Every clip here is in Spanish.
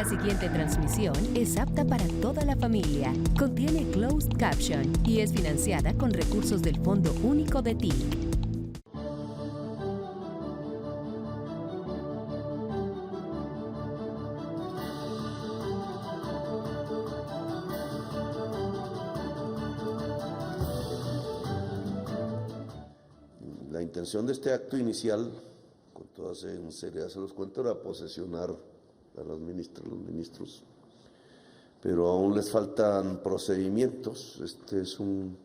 La siguiente transmisión es apta para toda la familia. Contiene closed caption y es financiada con recursos del Fondo Único de TIC. La intención de este acto inicial, con toda sinceridad se los cuento, era posesionar a los ministros, pero aún les faltan procedimientos. Este es un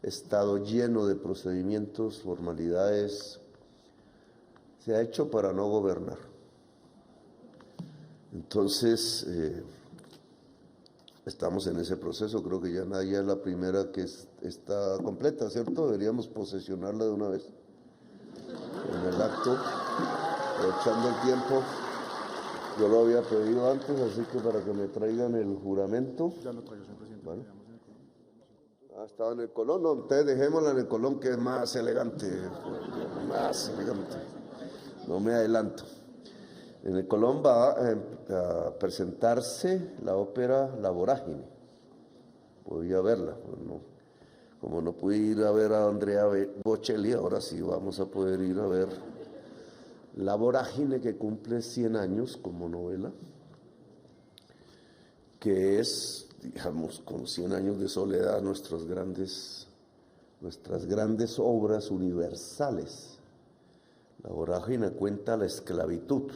estado lleno de procedimientos, formalidades. Se ha hecho para no gobernar. Entonces, estamos en ese proceso. Creo que ya Nadia es la primera que está completa, ¿cierto? Deberíamos posesionarla de una vez en el acto, echando el tiempo. Yo lo había pedido antes, así que para que me traigan el juramento. Ya lo traigo, señor presidente. Bueno. Estaba en el Colón. No, ustedes dejémosla en el Colón, que es más elegante. Más elegante. No me adelanto. En el Colón va a presentarse la ópera La Vorágine. Podía verla, pues no. Como no pude ir a ver a Andrea Bocelli, ahora sí vamos a poder ir a ver La Vorágine, que cumple 100 años como novela, que es, digamos, con 100 años de soledad, nuestras grandes obras universales. La Vorágine cuenta la esclavitud.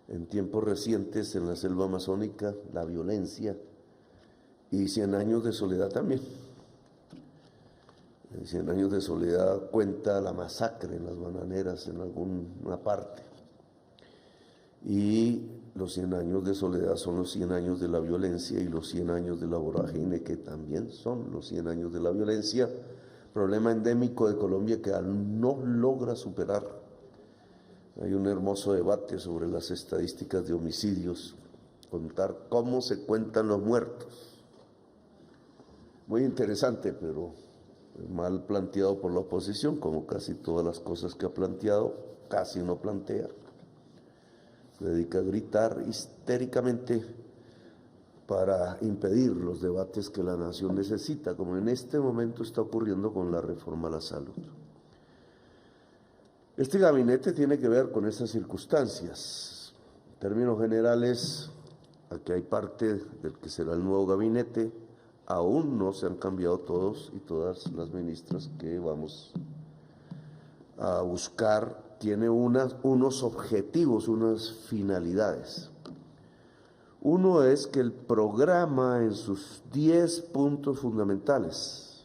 En tiempos recientes, en la selva amazónica, la violencia, y 100 años de soledad también. En 100 años de soledad cuenta la masacre en las bananeras en alguna parte. Y los 100 años de soledad son los 100 años de la violencia, y los 100 años de la vorágine, que también son los 100 años de la violencia, problema endémico de Colombia que no logra superar. Hay un hermoso debate sobre las estadísticas de homicidios, contar cómo se cuentan los muertos. Muy interesante, pero mal planteado por la oposición, como casi todas las cosas que ha planteado, casi no plantea. Se dedica a gritar histéricamente para impedir los debates que la nación necesita, como en este momento está ocurriendo con la reforma a la salud. Este gabinete tiene que ver con esas circunstancias. En términos generales, aquí hay parte del que será el nuevo gabinete. Aún no se han cambiado todos y todas las ministras que vamos a buscar. Tiene unos objetivos, unas finalidades. Uno es que el programa, en sus 10 puntos fundamentales,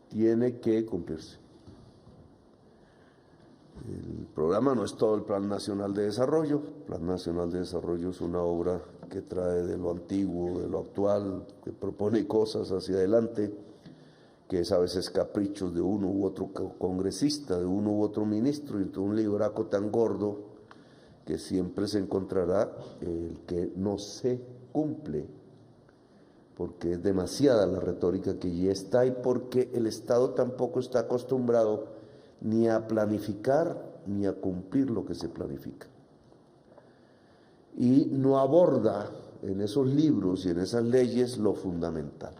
tiene que cumplirse. El programa no es todo el Plan Nacional de Desarrollo. El Plan Nacional de Desarrollo es una obra que trae de lo antiguo, de lo actual, que propone cosas hacia adelante, que es a veces caprichos de uno u otro congresista, de uno u otro ministro, y entonces un libraco tan gordo que siempre se encontrará el que no se cumple, porque es demasiada la retórica que ya está, y porque el Estado tampoco está acostumbrado ni a planificar ni a cumplir lo que se planifica. Y no aborda en esos libros y en esas leyes lo fundamental.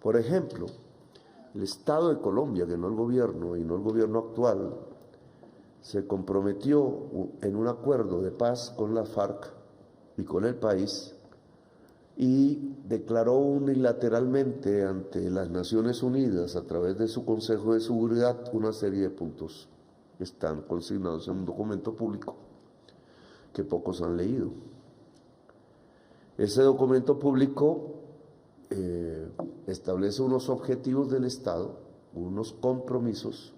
Por ejemplo, el Estado de Colombia, que no el gobierno y no el gobierno actual, se comprometió en un acuerdo de paz con la FARC y con el país, y declaró unilateralmente ante las Naciones Unidas, a través de su Consejo de Seguridad, una serie de puntos que están consignados en un documento público que pocos han leído. Ese documento público establece unos objetivos del Estado, unos compromisos.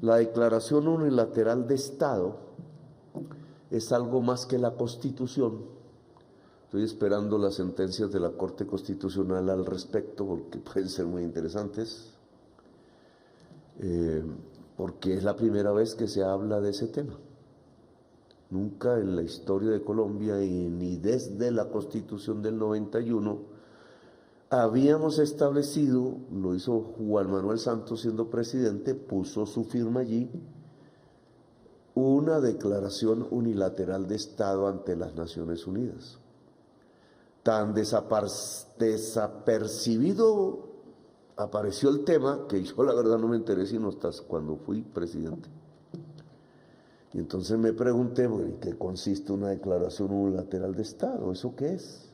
La declaración unilateral de Estado es algo más que la Constitución. Estoy esperando las sentencias de la Corte Constitucional al respecto, porque pueden ser muy interesantes, porque es la primera vez que se habla de ese tema. Nunca en la historia de Colombia, y ni desde la Constitución del 91, habíamos establecido, lo hizo Juan Manuel Santos siendo presidente, puso su firma allí, una declaración unilateral de Estado ante las Naciones Unidas. Tan desapercibido apareció el tema que yo la verdad no me enteré sino hasta cuando fui presidente. Y entonces me pregunté, ¿en qué consiste una declaración unilateral de Estado? ¿Eso qué es?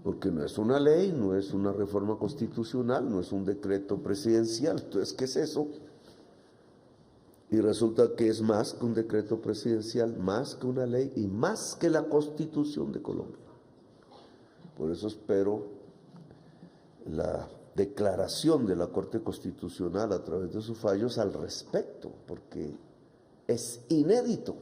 Porque no es una ley, no es una reforma constitucional, no es un decreto presidencial. Entonces, ¿qué es eso? Y resulta que es más que un decreto presidencial, más que una ley y más que la Constitución de Colombia. Por eso espero la declaración de la Corte Constitucional a través de sus fallos al respecto, porque es inédito.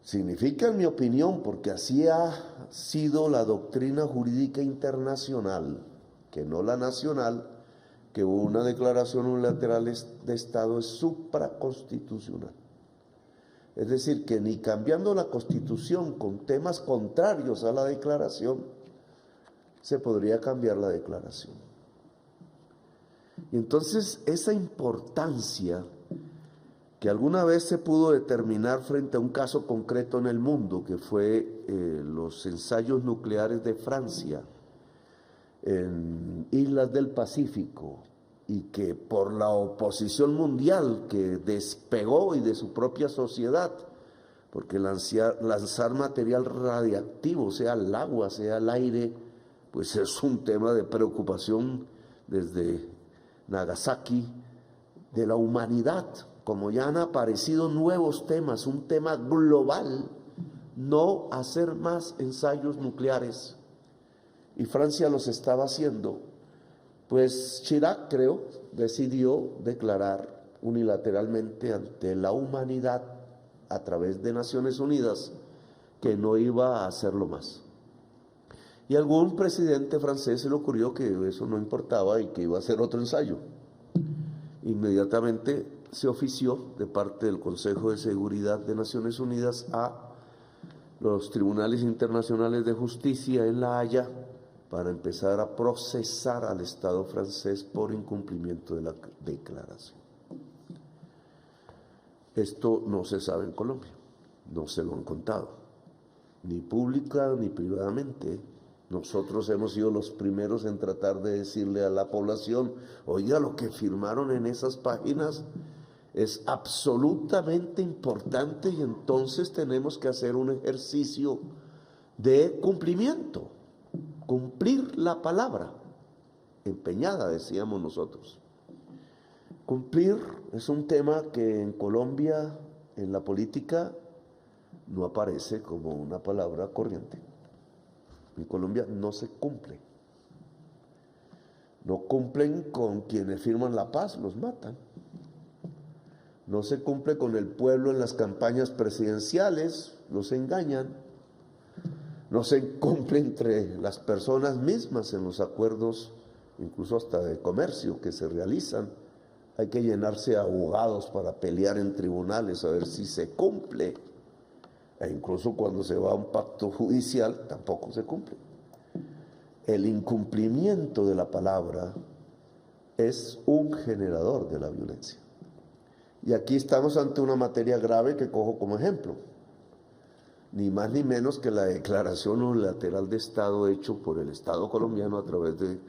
Significa, en mi opinión, porque así ha sido la doctrina jurídica internacional, que no la nacional, que una declaración unilateral de Estado es supraconstitucional. Es decir, que ni cambiando la Constitución con temas contrarios a la declaración, se podría cambiar la declaración. Y entonces esa importancia que alguna vez se pudo determinar frente a un caso concreto en el mundo, que fue los ensayos nucleares de Francia en islas del Pacífico, y que por la oposición mundial que despegó y de su propia sociedad, porque lanzar material radiactivo, sea el agua, sea el aire, pues es un tema de preocupación desde Nagasaki de la humanidad. Como ya han aparecido nuevos temas, un tema global, no hacer más ensayos nucleares. Y Francia los estaba haciendo. Pues Chirac, creo, decidió declarar unilateralmente ante la humanidad a través de Naciones Unidas que no iba a hacerlo más. Y a algún presidente francés se le ocurrió que eso no importaba y que iba a hacer otro ensayo. Inmediatamente se ofició de parte del Consejo de Seguridad de Naciones Unidas a los tribunales internacionales de justicia en La Haya para empezar a procesar al Estado francés por incumplimiento de la declaración. Esto no se sabe en Colombia, no se lo han contado, ni pública ni privadamente. Nosotros hemos sido los primeros en tratar de decirle a la población, oiga, lo que firmaron en esas páginas es absolutamente importante y entonces tenemos que hacer un ejercicio de cumplimiento, cumplir la palabra empeñada, decíamos nosotros. Cumplir es un tema que en Colombia, en la política, no aparece como una palabra corriente. En Colombia no se cumple. No cumplen con quienes firman la paz, los matan. No se cumple con el pueblo en las campañas presidenciales, los engañan. No se cumple entre las personas mismas en los acuerdos, incluso hasta de comercio que se realizan. Hay que llenarse a abogados para pelear en tribunales a ver si se cumple. E incluso cuando se va a un pacto judicial tampoco se cumple. El incumplimiento de la palabra es un generador de la violencia. Y aquí estamos ante una materia grave que cojo como ejemplo. Ni más ni menos que la declaración unilateral de Estado hecho por el Estado colombiano a través de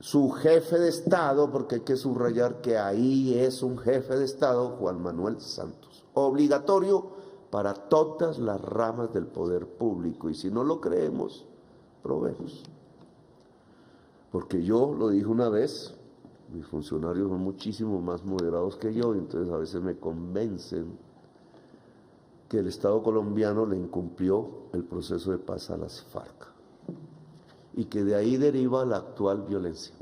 su jefe de Estado, porque hay que subrayar que ahí es un jefe de Estado, Juan Manuel Santos. Obligatorio para todas las ramas del poder público. Y si no lo creemos, probemos. Porque yo lo dije una vez, mis funcionarios son muchísimo más moderados que yo, y entonces a veces me convencen que el Estado colombiano le incumplió el proceso de paz a las FARC y que de ahí deriva la actual violencia.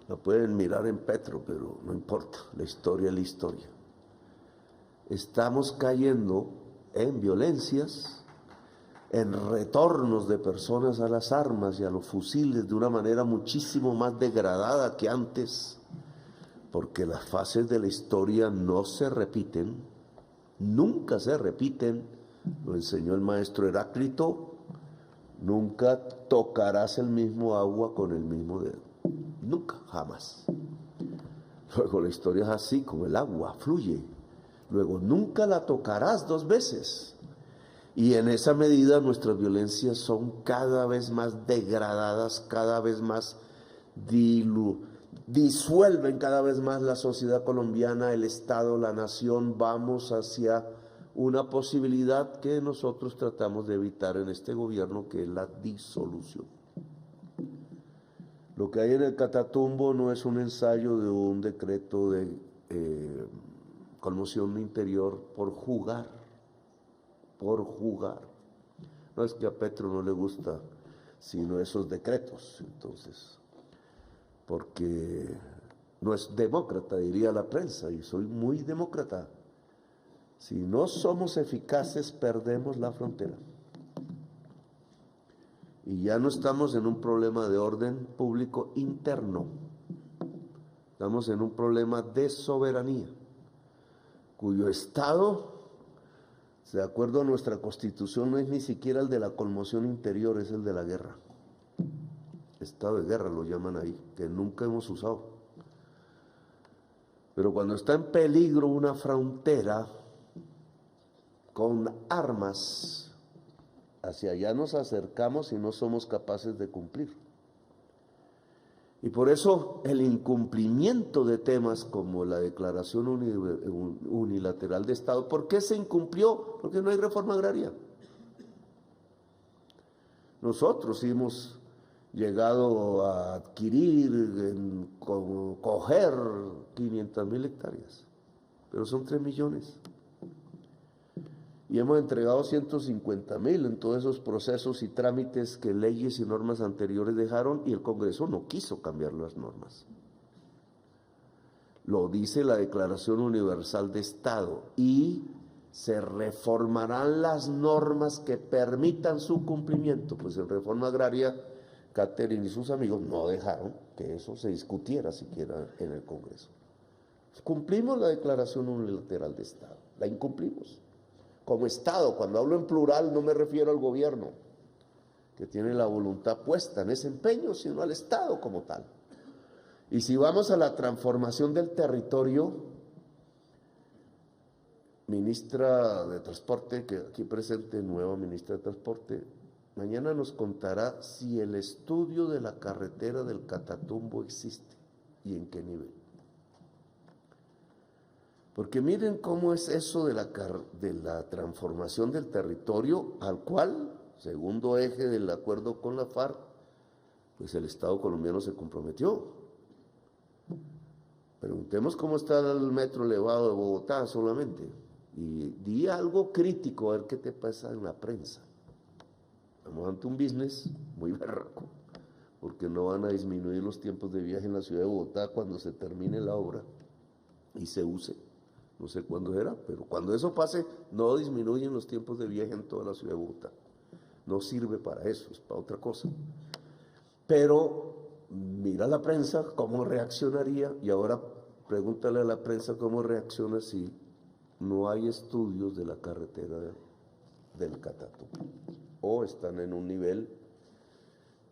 La pueden mirar en Petro, pero no importa, la historia es la historia. Estamos cayendo en violencias, en retornos de personas a las armas y a los fusiles de una manera muchísimo más degradada que antes, porque las fases de la historia no se repiten, nunca se repiten, lo enseñó el maestro Heráclito, nunca tocarás el mismo agua con el mismo dedo, nunca, jamás. Luego la historia es así, como el agua, fluye. Luego nunca la tocarás dos veces. Y en esa medida nuestras violencias son cada vez más degradadas, cada vez más disuelven cada vez más la sociedad colombiana, el Estado, la nación. Vamos hacia una posibilidad que nosotros tratamos de evitar en este gobierno, que es la disolución. Lo que hay en el Catatumbo no es un ensayo de un decreto de conmoción interior por jugar. No es que a Petro no le gusta sino esos decretos, entonces, porque no es demócrata, diría la prensa, y soy muy demócrata. Si no somos eficaces, perdemos la frontera. Y ya no estamos en un problema de orden público interno, estamos en un problema de soberanía, cuyo Estado, de acuerdo a nuestra Constitución, no es ni siquiera el de la conmoción interior, es el de la guerra. Estado de guerra lo llaman ahí, que nunca hemos usado. Pero cuando está en peligro una frontera con armas, hacia allá nos acercamos y no somos capaces de cumplir. Y por eso el incumplimiento de temas como la Declaración Unilateral de Estado, ¿por qué se incumplió? Porque no hay reforma agraria. Nosotros hemos llegado a adquirir, coger 500.000 hectáreas, pero son 3 millones. Y hemos entregado 150.000 en todos esos procesos y trámites que leyes y normas anteriores dejaron, y el Congreso no quiso cambiar las normas. Lo dice la Declaración Universal de Estado, y se reformarán las normas que permitan su cumplimiento. Pues en reforma agraria, Catherine y sus amigos no dejaron que eso se discutiera siquiera en el Congreso. Cumplimos la Declaración Unilateral de Estado, la incumplimos. Como Estado, cuando hablo en plural no me refiero al gobierno, que tiene la voluntad puesta en ese empeño, sino al Estado como tal. Y si vamos a la transformación del territorio, ministra de Transporte, que aquí presente, nueva ministra de Transporte, mañana nos contará si el estudio de la carretera del Catatumbo existe y en qué nivel. Porque miren cómo es eso de la transformación del territorio, al cual, segundo eje del acuerdo con la FARC, pues el Estado colombiano se comprometió. Preguntemos cómo está el metro elevado de Bogotá solamente, y di algo crítico a ver qué te pasa en la prensa. Estamos ante un business muy berraco, porque no van a disminuir los tiempos de viaje en la ciudad de Bogotá cuando se termine la obra y se use. No sé cuándo será, pero cuando eso pase, no disminuyen los tiempos de viaje en toda la ciudad de Bogotá. No sirve para eso, es para otra cosa. Pero mira la prensa cómo reaccionaría, y ahora pregúntale a la prensa cómo reacciona si no hay estudios de la carretera del Catatumbo, o están en un nivel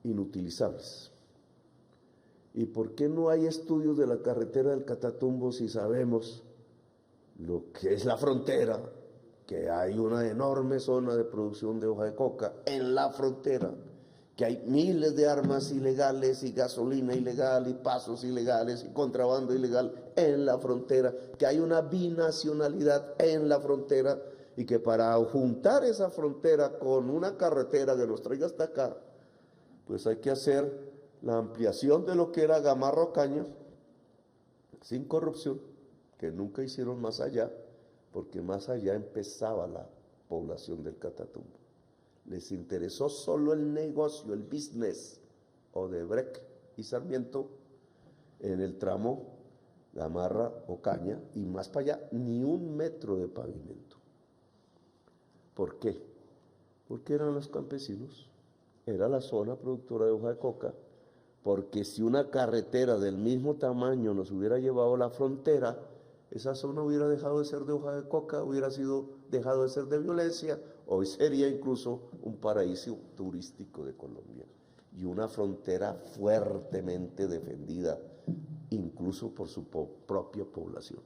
inutilizables. ¿Y por qué no hay estudios de la carretera del Catatumbo si sabemos lo que es la frontera, que hay una enorme zona de producción de hoja de coca en la frontera, que hay miles de armas ilegales y gasolina ilegal y pasos ilegales y contrabando ilegal en la frontera, que hay una binacionalidad en la frontera, y que para juntar esa frontera con una carretera que nos traiga hasta acá, pues hay que hacer la ampliación de lo que era Gamarra Ocaña, sin corrupción, que nunca hicieron más allá, porque más allá empezaba la población del Catatumbo. Les interesó solo el negocio, el business, Odebrecht y Sarmiento, en el tramo Gamarra Ocaña, y más para allá, ni un metro de pavimento. ¿Por qué? Porque eran los campesinos, era la zona productora de hoja de coca, porque si una carretera del mismo tamaño nos hubiera llevado a la frontera, esa zona hubiera dejado de ser de hoja de coca, hubiera dejado de ser de violencia, hoy sería incluso un paraíso turístico de Colombia, y una frontera fuertemente defendida incluso por su propia población.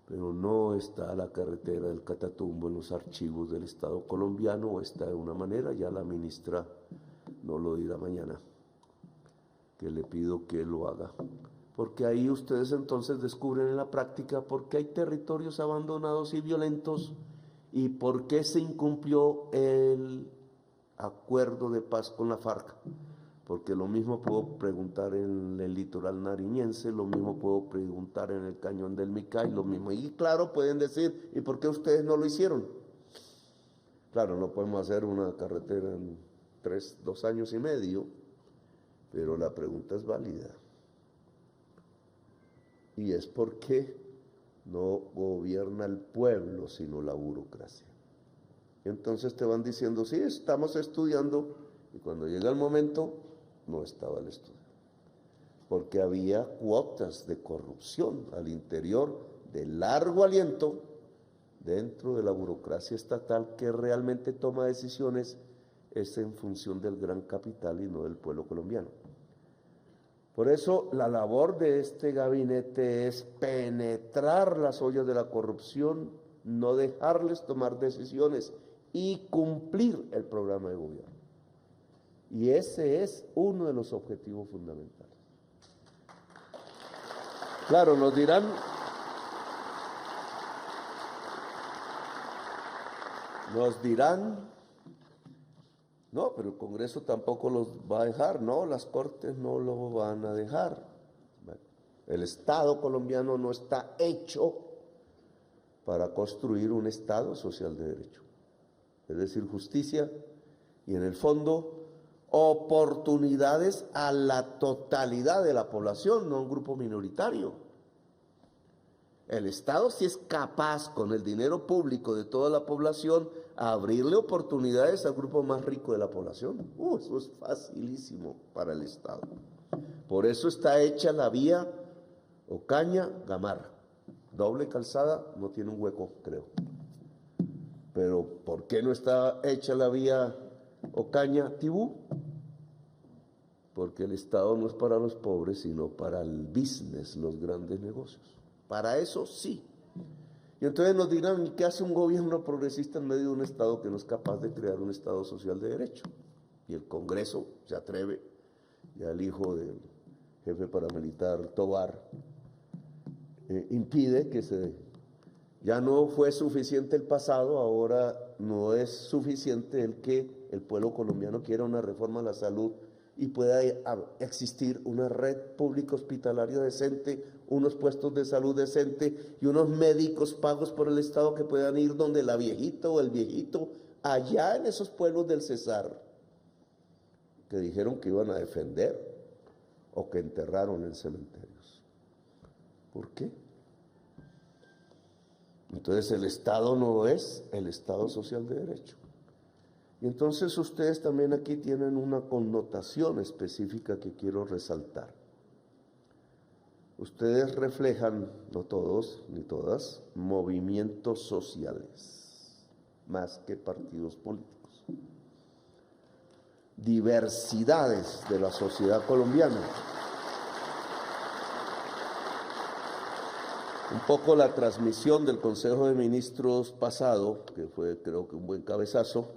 Pero no está la carretera del Catatumbo en los archivos del Estado colombiano, o está de una manera, ya la ministra no lo dirá mañana, que le pido que lo haga. Porque ahí ustedes entonces descubren en la práctica por qué hay territorios abandonados y violentos y por qué se incumplió el acuerdo de paz con la FARC. Porque lo mismo puedo preguntar en el litoral nariñense, lo mismo puedo preguntar en el cañón del Micay, lo mismo. Y claro, pueden decir, ¿y por qué ustedes no lo hicieron? Claro, no podemos hacer una carretera en 2 años y medio, pero la pregunta es válida. Y es porque no gobierna el pueblo, sino la burocracia. Y entonces te van diciendo, sí, estamos estudiando, y cuando llega el momento, no estaba el estudio. Porque había cuotas de corrupción al interior de largo aliento dentro de la burocracia estatal que realmente toma decisiones es en función del gran capital y no del pueblo colombiano. Por eso la labor de este gabinete es penetrar las ollas de la corrupción, no dejarles tomar decisiones y cumplir el programa de gobierno. Y ese es uno de los objetivos fundamentales. Claro, nos dirán, no, pero el Congreso tampoco los va a dejar, no, las Cortes no lo van a dejar. El Estado colombiano no está hecho para construir un Estado social de derecho, es decir, justicia y en el fondo oportunidades a la totalidad de la población, no a un grupo minoritario. El Estado sí es capaz, con el dinero público de toda la población, a abrirle oportunidades al grupo más rico de la población. Eso es facilísimo para el Estado. Por eso está hecha la vía Ocaña-Gamarra. Doble calzada, no tiene un hueco, creo. Pero ¿por qué no está hecha la vía Ocaña-Tibú? Porque el Estado no es para los pobres, sino para el business, los grandes negocios. Para eso sí. Y entonces nos dirán, ¿qué hace un gobierno progresista en medio de un Estado que no es capaz de crear un Estado social de derecho? Y el Congreso se atreve, ya el hijo del jefe paramilitar Tobar impide que ya no fue suficiente el pasado, ahora no es suficiente el que el pueblo colombiano quiera una reforma a la salud y pueda existir una red pública hospitalaria decente, unos puestos de salud decente y unos médicos pagos por el Estado que puedan ir donde la viejita o el viejito, allá en esos pueblos del Cesar, que dijeron que iban a defender o que enterraron en cementerios. ¿Por qué? Entonces el Estado no es el Estado social de derecho. Y entonces ustedes también aquí tienen una connotación específica que quiero resaltar. Ustedes reflejan, no todos ni todas, movimientos sociales, más que partidos políticos. Diversidades de la sociedad colombiana. Un poco la transmisión del Consejo de Ministros pasado, que fue creo que un buen cabezazo,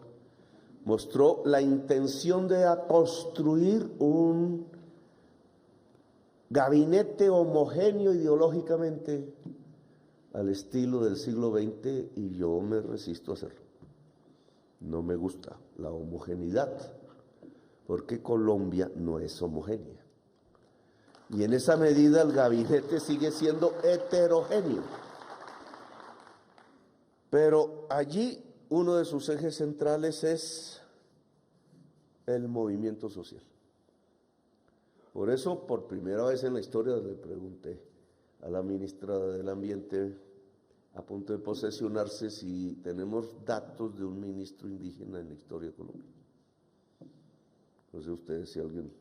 mostró la intención de construir un gabinete homogéneo ideológicamente al estilo del siglo XX y yo me resisto a hacerlo. No me gusta la homogeneidad, porque Colombia no es homogénea. Y en esa medida el gabinete sigue siendo heterogéneo. Pero allí uno de sus ejes centrales es el movimiento social. Por eso, por primera vez en la historia, le pregunté a la ministra del Ambiente, a punto de posesionarse, si tenemos datos de un ministro indígena en la historia de Colombia. No sé ustedes si alguien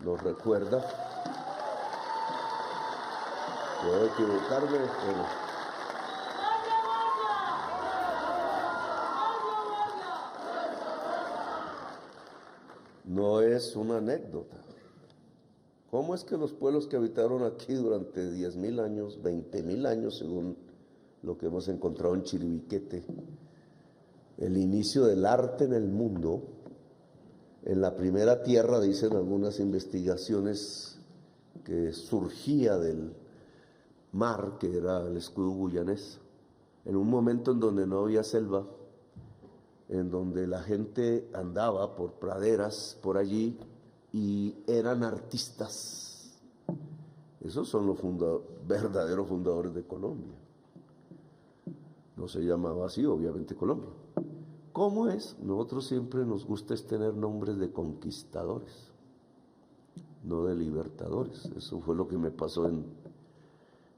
los recuerda. Puedo equivocarme, pero no es una anécdota. ¿Cómo es que los pueblos que habitaron aquí durante 10.000 años, 20.000 años, según lo que hemos encontrado en Chiribiquete, el inicio del arte en el mundo, en la primera tierra, dicen algunas investigaciones, que surgía del mar, que era el escudo guyanés, en un momento en donde no había selva, en donde la gente andaba por praderas por allí y eran artistas. Esos son los verdaderos fundadores de Colombia. No se llamaba así, obviamente, Colombia. ¿Cómo es? Nosotros siempre nos gusta es tener nombres de conquistadores, no de libertadores. Eso fue lo que me pasó en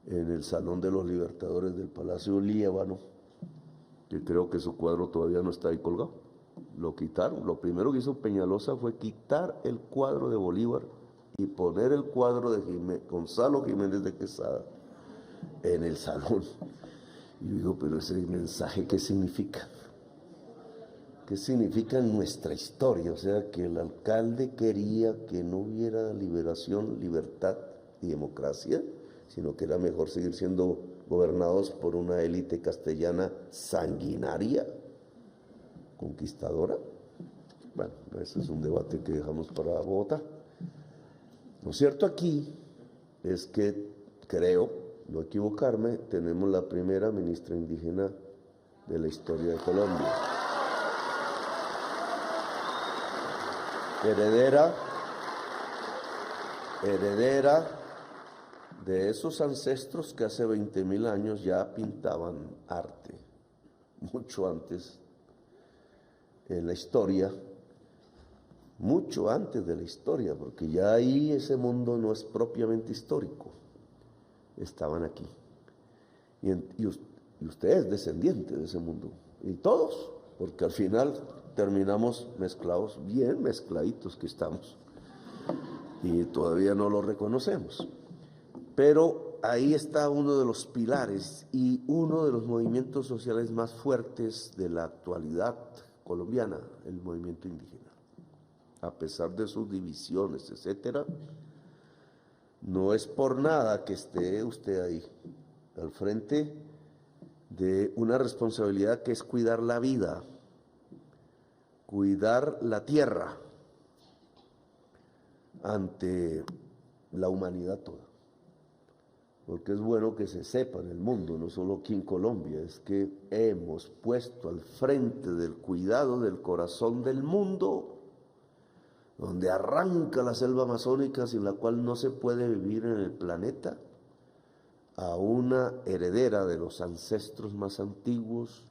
el Salón de los Libertadores del Palacio Líbano, que creo que su cuadro todavía no está ahí colgado. Lo quitaron. Lo primero que hizo Peñalosa fue quitar el cuadro de Bolívar y poner el cuadro de Gonzalo Jiménez de Quesada en el salón. Y yo digo, pero ese mensaje, ¿qué significa? ¿Qué significa en nuestra historia? O sea, que el alcalde quería que no hubiera liberación, libertad y democracia, sino que era mejor seguir siendo gobernados por una élite castellana sanguinaria, conquistadora. Bueno, ese es un debate que dejamos para Bogotá. Lo cierto aquí es que, creo, no equivocarme, tenemos la primera ministra indígena de la historia de Colombia. Heredera de esos ancestros que hace 20.000 años ya pintaban arte, mucho antes en la historia, mucho antes de la historia, porque ya ahí ese mundo no es propiamente histórico, estaban aquí. Y usted es descendiente de ese mundo, y todos, porque al final terminamos mezclados, bien mezcladitos que estamos, y todavía no lo reconocemos. Pero ahí está uno de los pilares y uno de los movimientos sociales más fuertes de la actualidad colombiana, el movimiento indígena. A pesar de sus divisiones, etcétera, no es por nada que esté usted ahí, al frente de una responsabilidad que es cuidar la vida, cuidar la tierra ante la humanidad toda. Porque es bueno que se sepa en el mundo, no solo aquí en Colombia, es que hemos puesto al frente del cuidado del corazón del mundo, donde arranca la selva amazónica sin la cual no se puede vivir en el planeta, a una heredera de los ancestros más antiguos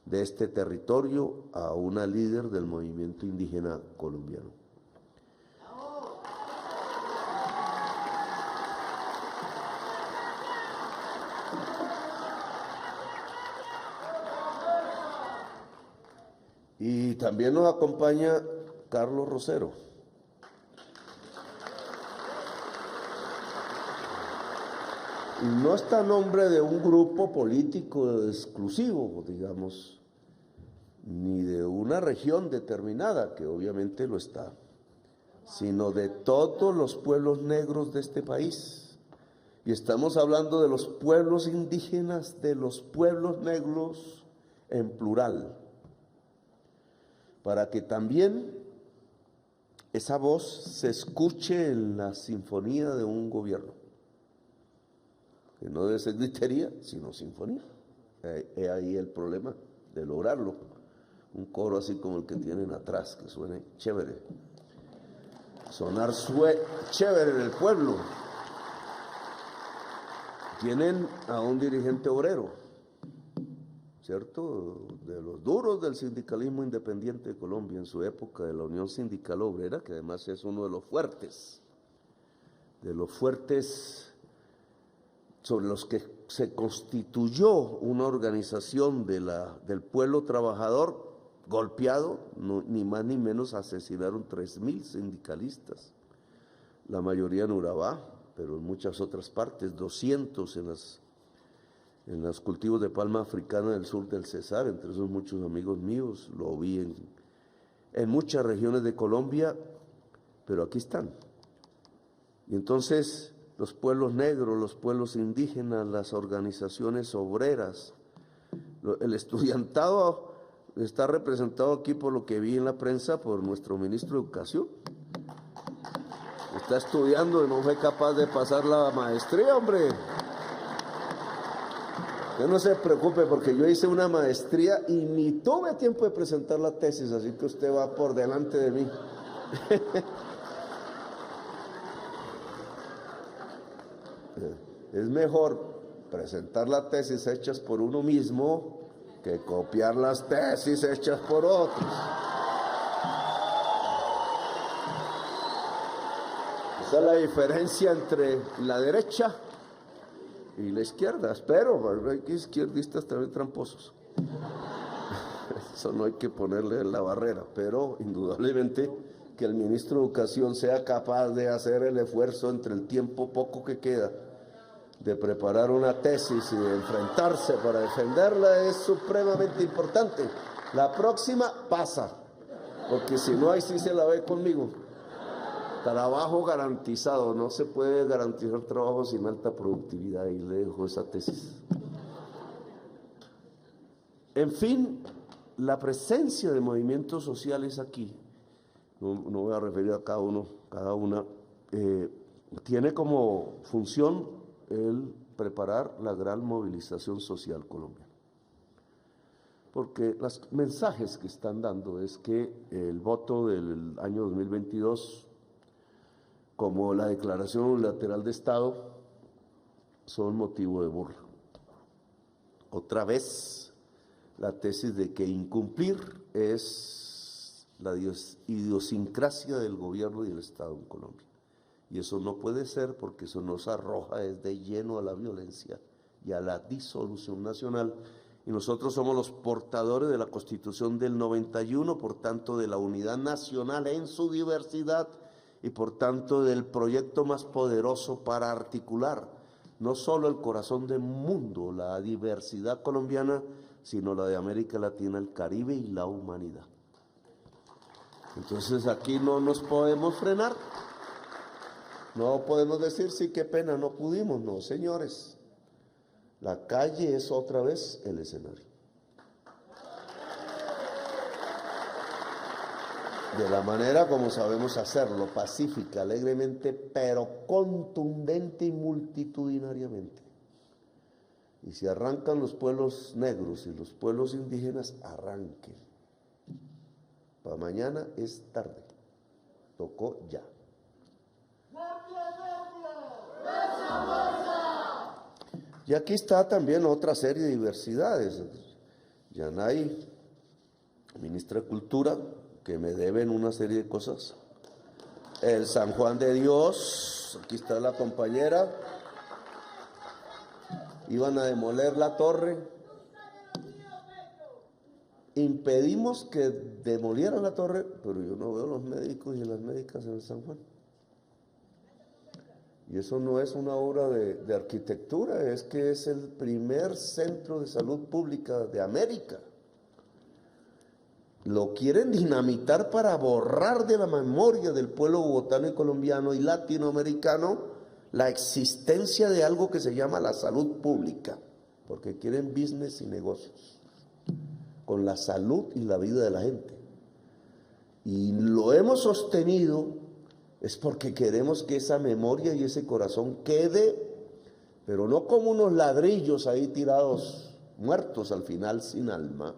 de este territorio, a una líder del movimiento indígena colombiano. Y también nos acompaña Carlos Rosero. Y no está a nombre de un grupo político exclusivo, digamos, ni de una región determinada, que obviamente lo está, sino de todos los pueblos negros de este país. Y estamos hablando de los pueblos indígenas, de los pueblos negros en plural, para que también esa voz se escuche en la sinfonía de un gobierno, que no debe ser gritería, sino sinfonía. He ahí el problema de lograrlo. Un coro así como el que tienen atrás, que suene chévere. Sonar chévere en el pueblo. Tienen a un dirigente obrero, ¿cierto? De los duros del sindicalismo independiente de Colombia en su época, de la Unión Sindical Obrera, que además es uno de los fuertes sobre los que se constituyó una organización del pueblo trabajador golpeado, ni más ni menos asesinaron 3.000 sindicalistas, la mayoría en Urabá, pero en muchas otras partes, 200 en los cultivos de palma africana del sur del Cesar, entre esos muchos amigos míos, lo vi en muchas regiones de Colombia, pero aquí están. Y entonces los pueblos negros, los pueblos indígenas, las organizaciones obreras, el estudiantado está representado aquí, por lo que vi en la prensa, por nuestro ministro de Educación. Está estudiando y no fue capaz de pasar la maestría, hombre. Usted no se preocupe, porque yo hice una maestría y ni tuve tiempo de presentar la tesis, así que usted va por delante de mí. Es mejor presentar las tesis hechas por uno mismo que copiar las tesis hechas por otros. Esa es la diferencia entre la derecha y la izquierda. Espero, hay izquierdistas también tramposos. Eso no hay que ponerle en la barrera, pero indudablemente que el ministro de Educación sea capaz de hacer el esfuerzo entre el tiempo poco que queda de preparar una tesis y de enfrentarse para defenderla es supremamente importante. La próxima pasa, porque si no, ahí sí se la ve conmigo. Trabajo garantizado, no se puede garantizar trabajo sin alta productividad, y le dejo esa tesis. En fin, la presencia de movimientos sociales aquí, no voy a referir a cada una, tiene como función el preparar la gran movilización social colombiana. Porque los mensajes que están dando es que el voto del año 2022, como la declaración unilateral de Estado, son motivo de burla. Otra vez, la tesis de que incumplir es la idiosincrasia del gobierno y del Estado en Colombia. Y eso no puede ser, porque eso nos arroja de lleno a la violencia y a la disolución nacional. Y nosotros somos los portadores de la Constitución del 91, por tanto de la unidad nacional en su diversidad y por tanto del proyecto más poderoso para articular no solo el corazón del mundo, la diversidad colombiana, sino la de América Latina, el Caribe y la humanidad. Entonces aquí no nos podemos frenar. No podemos decir, sí, qué pena, no pudimos. No, señores, la calle es otra vez el escenario. De la manera como sabemos hacerlo, pacífica, alegremente, pero contundente y multitudinariamente. Y si arrancan los pueblos negros y los pueblos indígenas, arranquen. Para mañana es tarde, tocó ya. Y aquí está también otra serie de diversidades. Yanay, ministra de Cultura, que me deben una serie de cosas. El San Juan de Dios, aquí está la compañera. Iban a demoler la torre. Impedimos que demolieran la torre, pero yo no veo los médicos y las médicas en el San Juan. Y eso no es una obra de arquitectura, es que es el primer centro de salud pública de América. Lo quieren dinamitar para borrar de la memoria del pueblo bogotano y colombiano y latinoamericano la existencia de algo que se llama la salud pública, porque quieren business y negocios con la salud y la vida de la gente. Y lo hemos sostenido es porque queremos que esa memoria y ese corazón quede, pero no como unos ladrillos ahí tirados, muertos al final sin alma,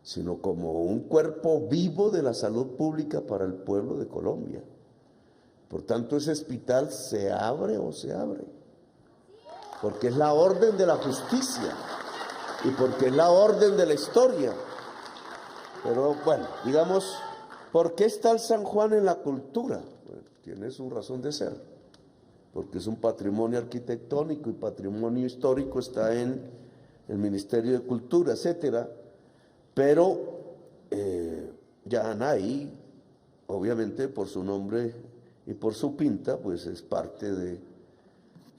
sino como un cuerpo vivo de la salud pública para el pueblo de Colombia. Por tanto, ese hospital se abre o se abre, porque es la orden de la justicia y porque es la orden de la historia. Pero bueno, digamos, ¿por qué está el San Juan en la cultura? Bueno, tiene su razón de ser, porque es un patrimonio arquitectónico y patrimonio histórico, está en el Ministerio de Cultura, etcétera. Pero Yanay, obviamente por su nombre y por su pinta, pues es parte de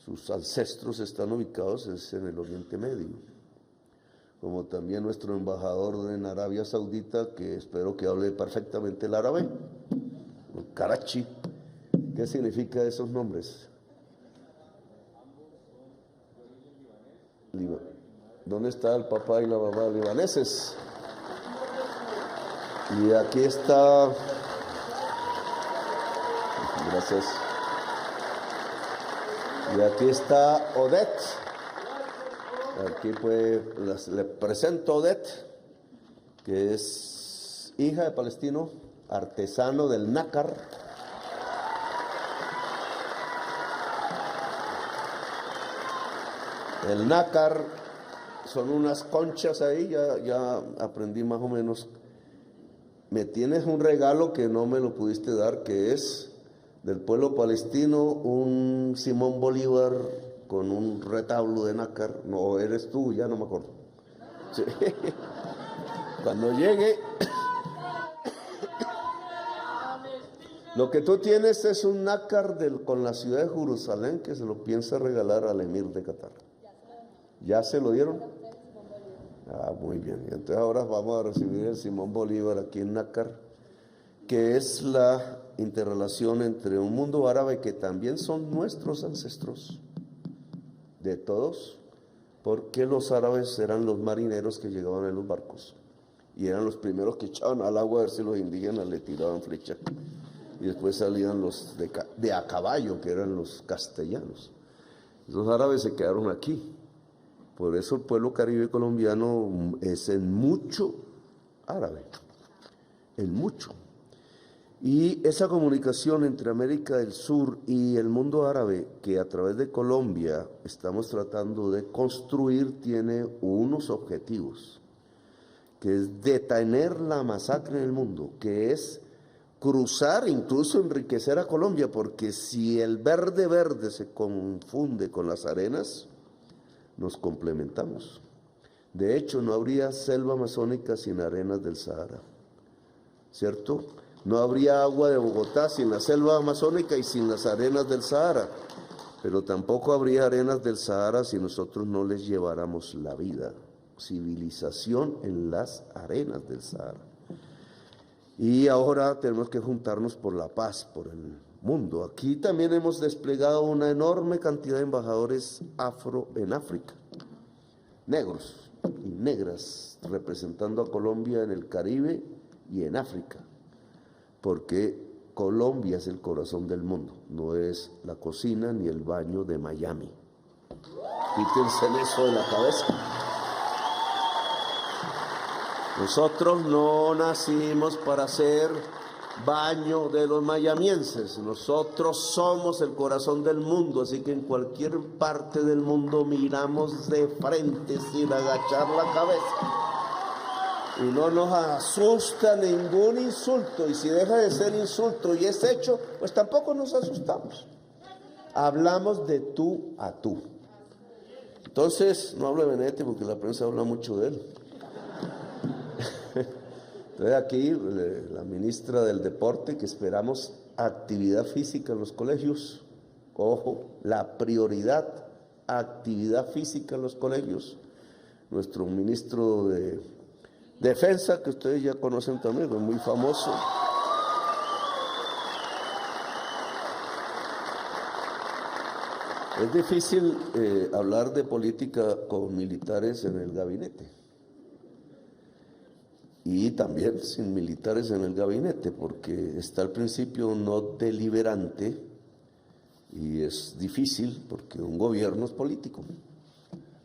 sus ancestros, están ubicados en el Oriente Medio. Como también nuestro embajador en Arabia Saudita, que espero que hable perfectamente el árabe, el Karachi, ¿Qué significa esos nombres? ¿Dónde está el papá y la mamá libaneses? Y aquí está, gracias, y aquí está Odette. Aquí pues le presento a Odette, que es hija de palestino, artesano del nácar. El nácar son unas conchas ahí, ya aprendí más o menos. Me tienes un regalo que no me lo pudiste dar, que es del pueblo palestino, un Simón Bolívar con un retablo de nácar. No, eres tú, ya no me acuerdo. Sí. Cuando llegue, lo que tú tienes es un nácar con la ciudad de Jerusalén que se lo piensa regalar al emir de Qatar. ¿Ya se lo dieron? Ah, muy bien. Y entonces ahora vamos a recibir el Simón Bolívar aquí en Nácar, que es la interrelación entre un mundo árabe que también son nuestros ancestros, de todos, porque los árabes eran los marineros que llegaban en los barcos y eran los primeros que echaban al agua a ver si los indígenas le tiraban flecha, y después salían los de a caballo, que eran los castellanos. Los árabes se quedaron aquí. Por eso el pueblo caribe colombiano es en mucho árabe, en mucho. Y esa comunicación entre América del Sur y el mundo árabe, que a través de Colombia estamos tratando de construir, tiene unos objetivos, que es detener la masacre en el mundo, que es cruzar, incluso enriquecer a Colombia, porque si el verde se confunde con las arenas, nos complementamos. De hecho, no habría selva amazónica sin arenas del Sahara, ¿cierto? No habría agua de Bogotá sin la selva amazónica y sin las arenas del Sahara, pero tampoco habría arenas del Sahara si nosotros no les lleváramos la vida, civilización en las arenas del Sahara. Y ahora tenemos que juntarnos por la paz, por el mundo. Aquí también hemos desplegado una enorme cantidad de embajadores afro en África, negros y negras, representando a Colombia en el Caribe y en África, porque Colombia es el corazón del mundo, no es la cocina ni el baño de Miami. Quítense eso de la cabeza. Nosotros no nacimos para ser baño de los mayamienses. Nosotros somos el corazón del mundo, así que en cualquier parte del mundo miramos de frente sin agachar la cabeza. Y no nos asusta ningún insulto, y si deja de ser insulto y es hecho, pues tampoco nos asustamos. Hablamos de tú a tú. Entonces, no hablo de Benedetti porque la prensa habla mucho de él. Entonces aquí la ministra del Deporte, que esperamos actividad física en los colegios. Ojo, la prioridad, actividad física en los colegios. Nuestro ministro de Defensa, que ustedes ya conocen también, es muy famoso. Es difícil hablar de política con militares en el gabinete. Y también sin militares en el gabinete, porque está el principio no deliberante y es difícil porque un gobierno es político,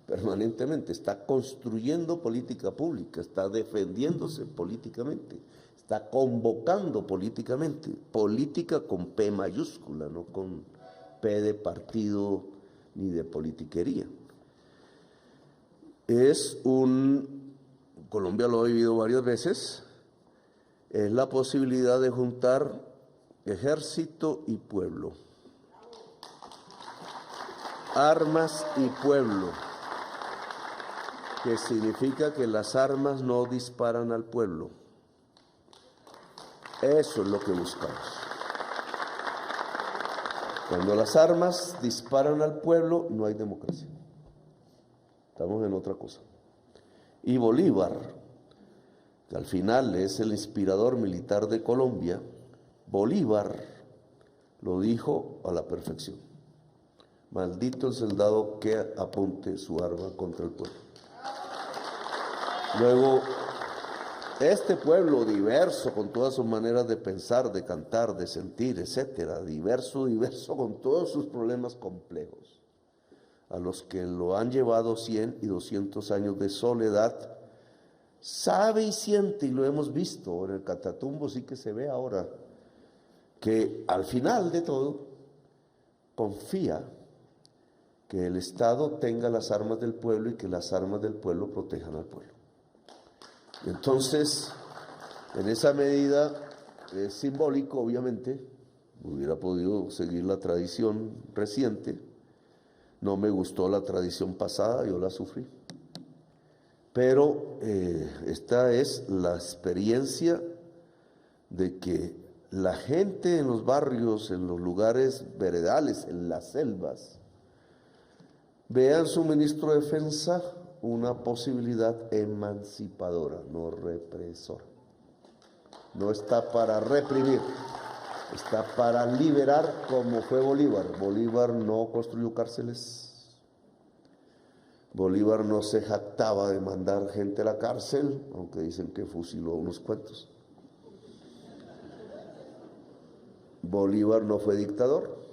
permanentemente, está construyendo política pública, está defendiéndose políticamente, está convocando políticamente, política con P mayúscula, no con P de partido ni de politiquería. Colombia lo ha vivido varias veces, es la posibilidad de juntar ejército y pueblo, armas y pueblo, que significa que las armas no disparan al pueblo. Eso es lo que buscamos. Cuando las armas disparan al pueblo, no hay democracia. Estamos en otra cosa. Y Bolívar, que al final es el inspirador militar de Colombia, Bolívar lo dijo a la perfección. Maldito el soldado que apunte su arma contra el pueblo. Luego, este pueblo diverso, con todas sus maneras de pensar, de cantar, de sentir, etcétera, diverso con todos sus problemas complejos, a los que lo han llevado 100 y 200 años de soledad, sabe y siente, y lo hemos visto en el Catatumbo, sí que se ve ahora, que al final de todo confía que el Estado tenga las armas del pueblo y que las armas del pueblo protejan al pueblo. Entonces, en esa medida es simbólico, obviamente, hubiera podido seguir la tradición reciente, no me gustó la tradición pasada, yo la sufrí, pero esta es la experiencia de que la gente en los barrios, en los lugares veredales, en las selvas, vean su ministro de Defensa una posibilidad emancipadora, no represora. No está para reprimir, está para liberar, como fue Bolívar. Bolívar no construyó cárceles. Bolívar no se jactaba de mandar gente a la cárcel, aunque dicen que fusiló a unos cuantos. Bolívar no fue dictador.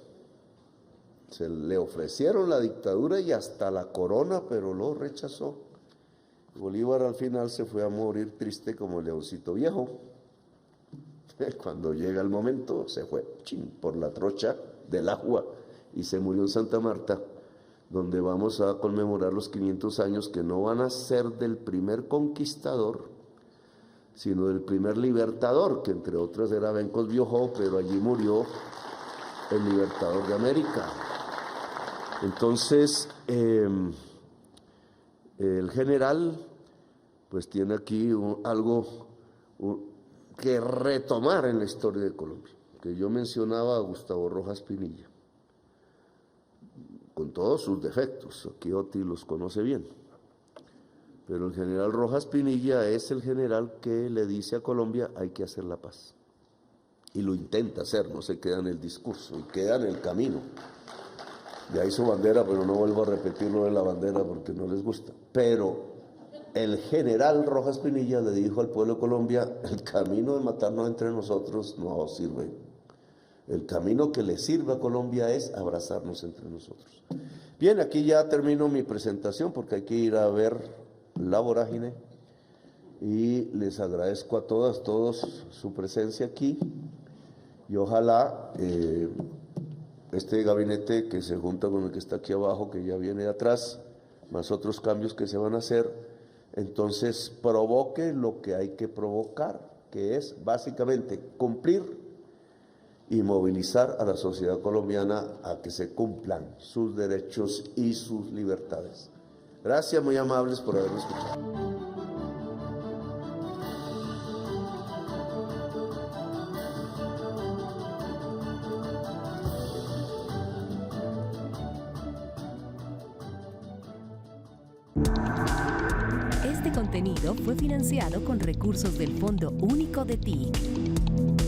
Se le ofrecieron la dictadura y hasta la corona, pero lo rechazó. Bolívar al final se fue a morir triste como el leoncito viejo. Cuando llega el momento, se fue por la trocha del agua y se murió en Santa Marta, donde vamos a conmemorar los 500 años que no van a ser del primer conquistador, sino del primer libertador, que entre otras era Bencos Biojó, pero allí murió el libertador de América. Entonces, el general pues tiene aquí algo que retomar en la historia de Colombia, que yo mencionaba a Gustavo Rojas Pinilla, con todos sus defectos, aquí Oti los conoce bien, pero el general Rojas Pinilla es el general que le dice a Colombia hay que hacer la paz, y lo intenta hacer, no se queda en el discurso, y queda en el camino. De ahí su bandera, pero no vuelvo a repetirlo de la bandera porque no les gusta. Pero el general Rojas Pinilla le dijo al pueblo de Colombia, el camino de matarnos entre nosotros no sirve. El camino que le sirve a Colombia es abrazarnos entre nosotros. Bien, aquí ya termino mi presentación porque hay que ir a ver la vorágine. Y les agradezco a todos su presencia aquí. Y ojalá este gabinete que se junta con el que está aquí abajo, que ya viene de atrás, más otros cambios que se van a hacer, entonces provoque lo que hay que provocar, que es básicamente cumplir y movilizar a la sociedad colombiana a que se cumplan sus derechos y sus libertades. Gracias, muy amables por haberme escuchado. Este contenido fue financiado con recursos del Fondo Único de TIC.